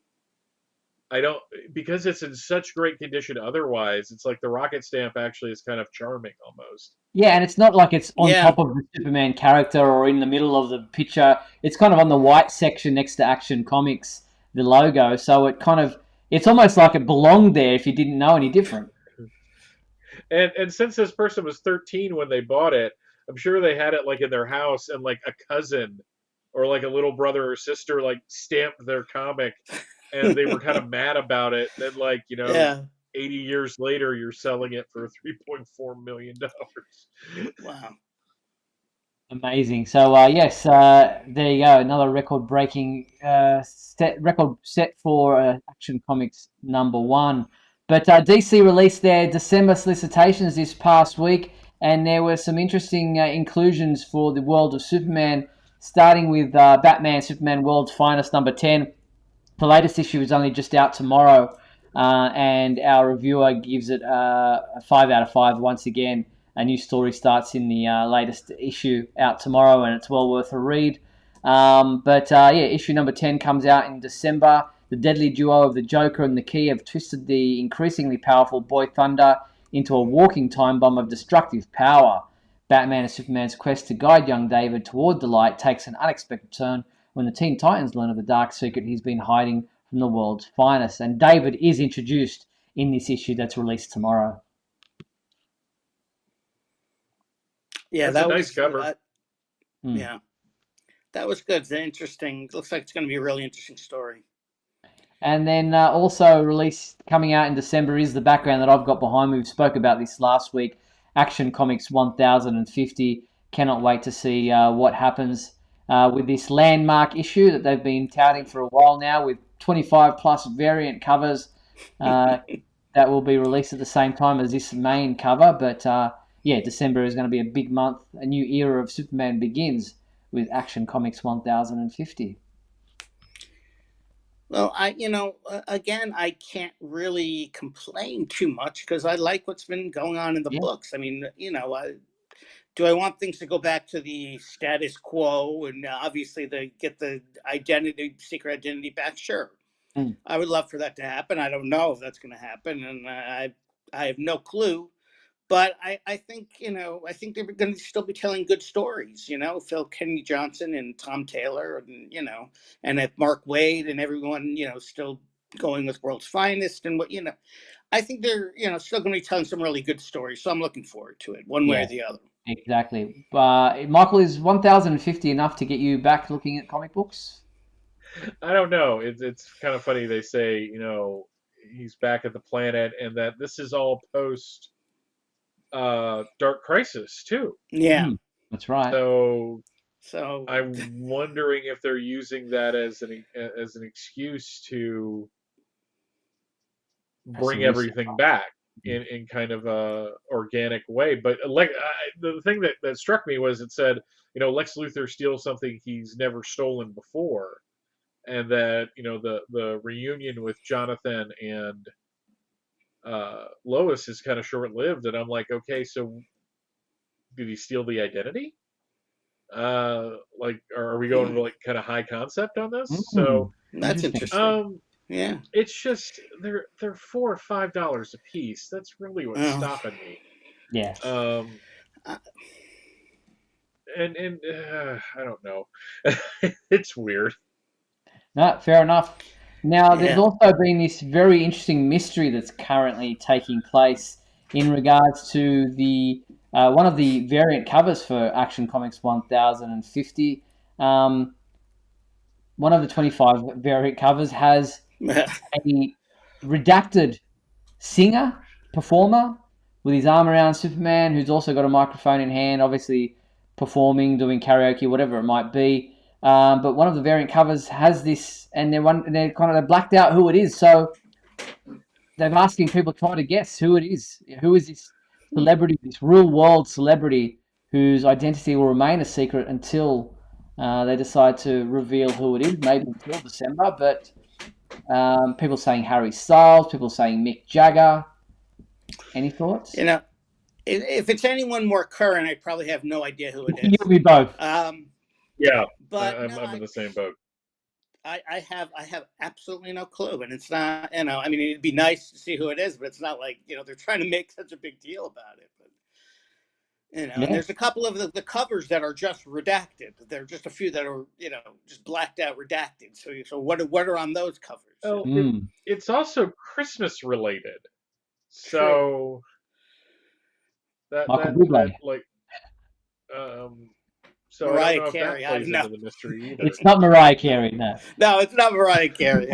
because it's in such great condition otherwise, it's like the rocket stamp actually is kind of charming almost. Yeah, and it's not like it's on top of the Superman character or in the middle of the picture. It's kind of on the white section next to Action Comics, the logo. So it's almost like it belonged there if you didn't know any different. And since this person was 13 when they bought it, I'm sure they had it like in their house, and like a cousin or like a little brother or sister like stamped their comic, and they were kind of mad about it. Then 80 years later, you're selling it for $3.4 million. Wow. Amazing. So, there you go. Another record-breaking record set for Action Comics #1. But DC released their December Solicitations this past week, and there were some interesting inclusions for the world of Superman, starting with Batman Superman World's Finest #10. The latest issue is only just out tomorrow, and our reviewer gives it a 5 out of 5 once again. A new story starts in the latest issue out tomorrow, and it's well worth a read. Issue #10 comes out in December. The deadly duo of the Joker and the Key have twisted the increasingly powerful Boy Thunder into a walking time bomb of destructive power. Batman and Superman's quest to guide young David toward the light takes an unexpected turn when the Teen Titans learn of the dark secret he's been hiding from the world's finest. And David is introduced in this issue that's released tomorrow. Yeah, that's a nice cover. Yeah, that was good. It's interesting. Looks like it's going to be a really interesting story. And then also released, coming out in December, is the background that I've got behind me. We spoke about this last week. Action Comics 1050. Cannot wait to see what happens with this landmark issue that they've been touting for a while now, with 25 plus variant covers that will be released at the same time as this main cover. But December is going to be a big month. A new era of Superman begins with Action Comics 1050. Well, I can't really complain too much because I like what's been going on in the books. I mean, do I want things to go back to the status quo and obviously get the secret identity back? Sure. I would love for that to happen. I don't know if that's going to happen, and I have no clue. But I think they're going to still be telling good stories. Phil Kennedy Johnson and Tom Taylor, and if Mark Waid and everyone, still going with World's Finest and what I think they're still going to be telling some really good stories. So I'm looking forward to it, one way or the other. Exactly. Michael, is 1050 enough to get you back looking at comic books? I don't know. It's kind of funny. They say he's back at the planet, and that this is all post Dark Crisis too. Yeah, that's right. So I'm wondering if they're using that as an excuse to bring everything back in kind of a organic way. But the thing that struck me was it said, Lex Luthor steals something he's never stolen before, and that the reunion with Jonathan and Lois is kind of short-lived, and I'm like, okay, so did he steal the identity? Are we going like kind of high concept on this? So that's interesting. Yeah, it's just they're $4 or $5 a piece. That's really what's stopping me. Yeah. And I don't know. It's weird. No, fair enough. Now, there's also been this very interesting mystery that's currently taking place in regards to the one of the variant covers for Action Comics 1050. One of the 25 variant covers has a redacted singer, performer, with his arm around Superman, who's also got a microphone in hand, obviously performing, doing karaoke, whatever it might be. But one of the variant covers has this, and they're blacked out who it is. So they're asking people try to guess who it is. Who is this celebrity, this real world celebrity whose identity will remain a secret until they decide to reveal who it is, maybe until December. But people saying Harry Styles, people saying Mick Jagger. Any thoughts? You know, if it's anyone more current, I probably have no idea who it is. You'll be both. Yeah, but I'm in the same boat. I have absolutely no clue, and it's not. You know, I mean, it'd be nice to see who it is, but it's not like they're trying to make such a big deal about it. But and there's a couple of the covers that are just redacted. There are just a few that are just blacked out, redacted. So what are on those covers? Oh, it's also Christmas related. So that like so Mariah I don't know Carey, if that plays into the mystery either. It's not Mariah Carey, no. No, it's not Mariah Carey.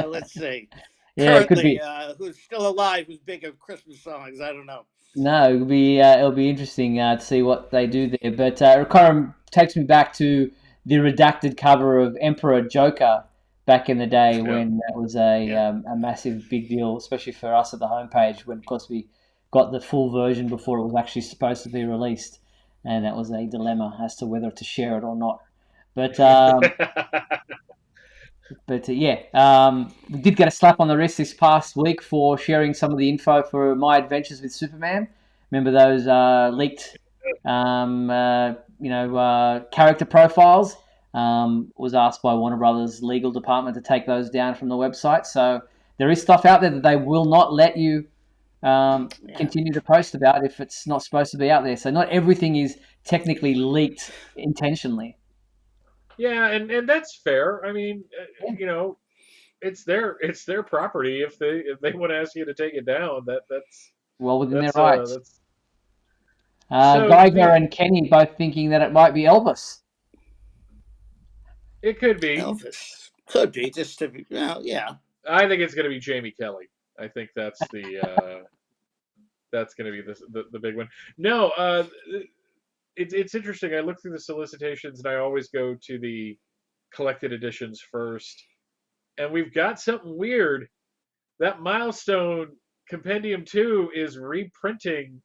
Let's see. Yeah, Currently, it could be. Who's still alive? Who's big of Christmas songs? I don't know. No, it'll be interesting to see what they do there. But it kind of takes me back to the redacted cover of Emperor Joker back in the day when that was a massive big deal, especially for us at the homepage. When of course we got the full version before it was actually supposed to be released, and that was a dilemma as to whether to share it or not. But we did get a slap on the wrist this past week for sharing some of the info for My Adventures with Superman. Remember those leaked, character profiles? Was asked by Warner Brothers legal department to take those down from the website. So there is stuff out there that they will not let you continue to post about if it's not supposed to be out there. So not everything is technically leaked intentionally. Yeah, and that's fair. I mean, it's their property. If they want to ask you to take it down, that's well within their rights. So Geiger and Kenny both thinking that it might be Elvis. It could be Elvis. Could be just to be. Well, yeah. I think it's going to be Jamie Kelly. I think that's the that's going to be the big one. No, it's interesting. I look through the solicitations, and I always go to the collected editions first. And we've got something weird. That Milestone Compendium 2 is reprinting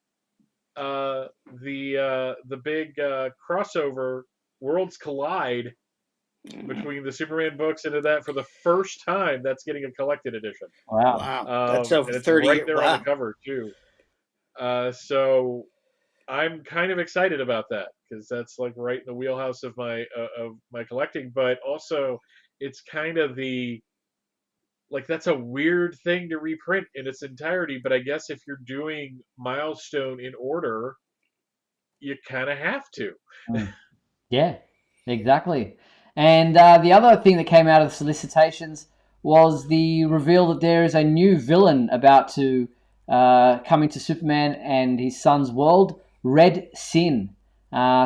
the big crossover Worlds Collide between the Superman books into that for the first time. That's getting a collected edition. Wow. That's over and it's 30 right there wow. on the cover too. So I'm kind of excited about that because that's like right in the wheelhouse of my collecting, but also it's kind of that's a weird thing to reprint in its entirety, but I guess if you're doing Milestone in order, you kind of have to. Yeah, exactly. And the other thing that came out of the solicitations was the reveal that there is a new villain about to come into Superman and his son's world, Red Sin,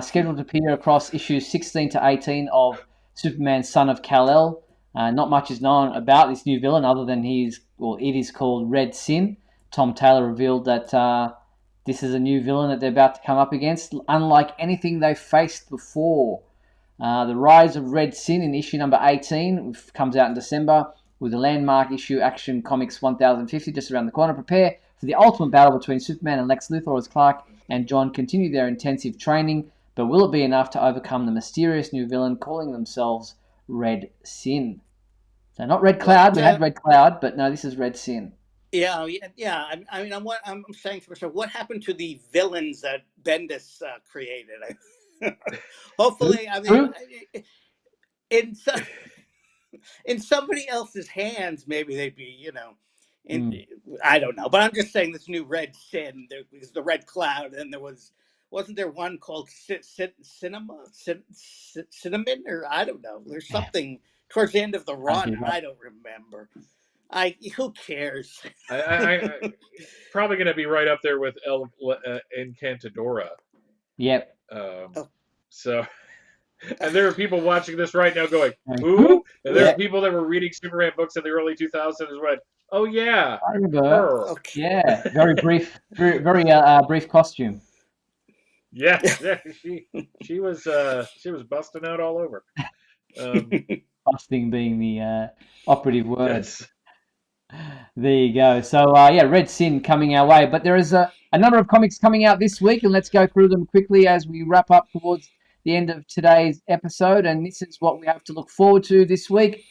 scheduled to appear across issues 16 to 18 of Superman, Son of Kal-El. Not much is known about this new villain other than it is called Red Sin. Tom Taylor revealed that this is a new villain that they're about to come up against, unlike anything they've faced before. The Rise of Red Sin in issue number 18 comes out in December with the landmark issue Action Comics 1050 just around the corner. Prepare for the ultimate battle between Superman and Lex Luthor as Clark and John continue their intensive training, but will it be enough to overcome the mysterious new villain calling themselves Red Sin? So not Red Cloud. We had Red Cloud, but no, this is Red Sin. Yeah. I mean, I'm saying to myself, what happened to the villains that Bendis created? Hopefully, I mean, in somebody else's hands, maybe they'd be, I don't know. But I'm just saying this new Red Sin. There was the Red Cloud, and wasn't there one called Cinnamon, or I don't know. There's something towards the end of the run. I don't remember. Who cares? I probably going to be right up there with El Encantadora. Yep. So, and there are people watching this right now going, "Who?" And there's people that were reading Superman books in the early 2000s and went, "Oh yeah, I remember. her." Okay. Yeah, very brief, very brief costume. Yeah, she was busting out all over. Busting being the operative word. Yes. There you go. So yeah, Red Sin coming our way, but there is a number of comics coming out this week, and let's go through them quickly as we wrap up towards the end of today's episode. And this is what we have to look forward to this week.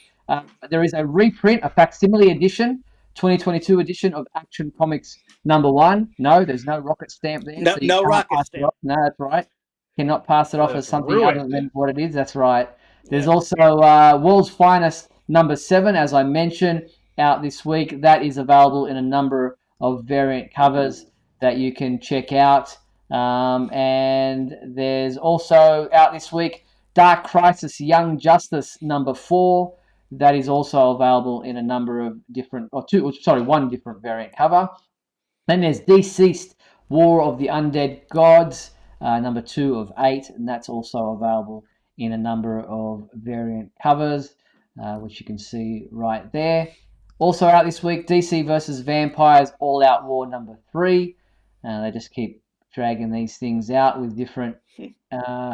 There is a reprint, a facsimile edition, 2022 edition of Action Comics #1. No, there's no rocket stamp there. No, so you no can't rocket pass it stamp. off. No, that's right. Cannot pass it off That's as something ruined other than what it is. That's right. There's also World's Finest #7, as I mentioned, out this week. That is available in a number of variant covers that you can check out. And there's also out this week Dark Crisis Young Justice #4. That is also available in a number of different, one different variant cover. Then there's Deceased War of the Undead Gods, #2 of 8, and that's also available in a number of variant covers, which you can see right there. Also out this week, DC vs. Vampires All Out War #3. They just keep dragging these things out with different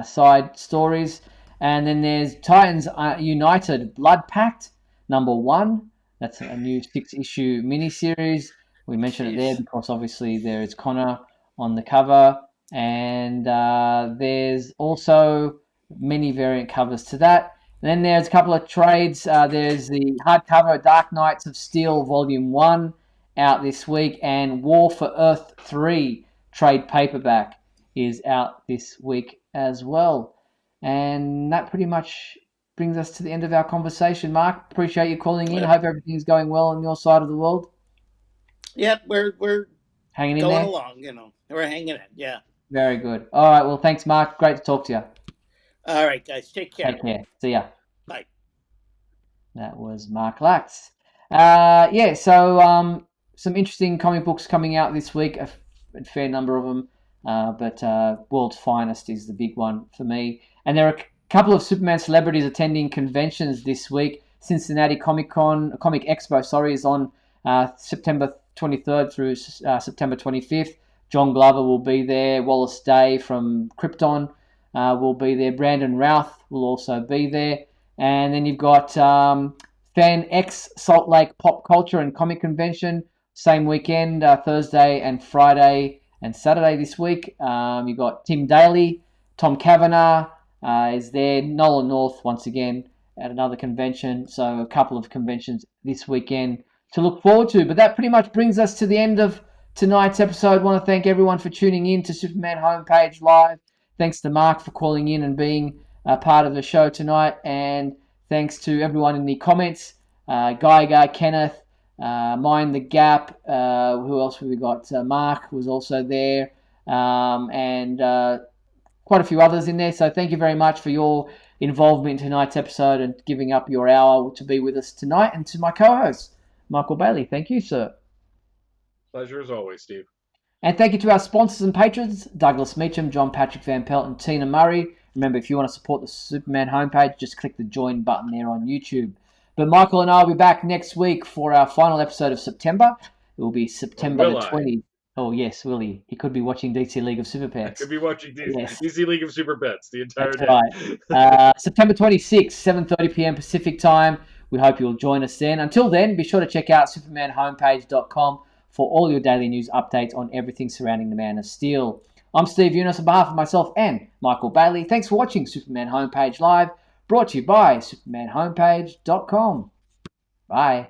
side stories. And then there's Titans United Blood Pact #1. That's a new 6-issue miniseries. We mentioned it there because obviously there is Connor on the cover. And there's also many variant covers to that. And then there's a couple of trades. There's the hardcover Dark Knights of Steel Volume 1 out this week. And War for Earth 3 trade paperback is out this week as well. And that pretty much brings us to the end of our conversation. Mark, appreciate you calling in. I hope everything's going well on your side of the world. Yep, we're hanging in going there? along, We're hanging in, yeah. Very good. All right, well, thanks, Mark. Great to talk to you. All right, guys. Take care. Take care. See ya. Bye. That was Mark Lax. So some interesting comic books coming out this week, a fair number of them. But World's Finest is the big one for me. And there are a couple of Superman celebrities attending conventions this week. Cincinnati Comic Expo, is on September 23rd through September 25th. John Glover will be there. Wallace Day from Krypton will be there. Brandon Routh will also be there. And then you've got Fan X Salt Lake Pop Culture and Comic Convention, same weekend, Thursday and Friday and Saturday this week. You've got Tim Daly, Tom Kavanagh is there. Nolan North, once again, at another convention. So a couple of conventions this weekend to look forward to. But that pretty much brings us to the end of tonight's episode. I want to thank everyone for tuning in to Superman Homepage Live. Thanks to Mark for calling in and being a part of the show tonight. And thanks to everyone in the comments. Geiger, Kenneth, Mind the Gap. Who else have we got? Mark was also there. And quite a few others in there. So thank you very much for your involvement in tonight's episode and giving up your hour to be with us tonight. And to my co-host, Michael Bailey. Thank you, sir. Pleasure as always, Steve. And thank you to our sponsors and patrons, Douglas Meacham, John Patrick Van Pelt, and Tina Murray. Remember, if you want to support the Superman homepage, just click the join button there on YouTube. But Michael and I will be back next week for our final episode of September. It will be September the 20th. Oh, yes, will he? He could be watching DC League of Super Pets. I could be watching DC League of Super Pets the entire day. Right. September 26th, 7:30 p.m. Pacific time. We hope you'll join us then. Until then, be sure to check out supermanhomepage.com for all your daily news updates on everything surrounding the Man of Steel. I'm Steve Yunus on behalf of myself and Michael Bailey. Thanks for watching Superman Homepage Live, brought to you by supermanhomepage.com. Bye.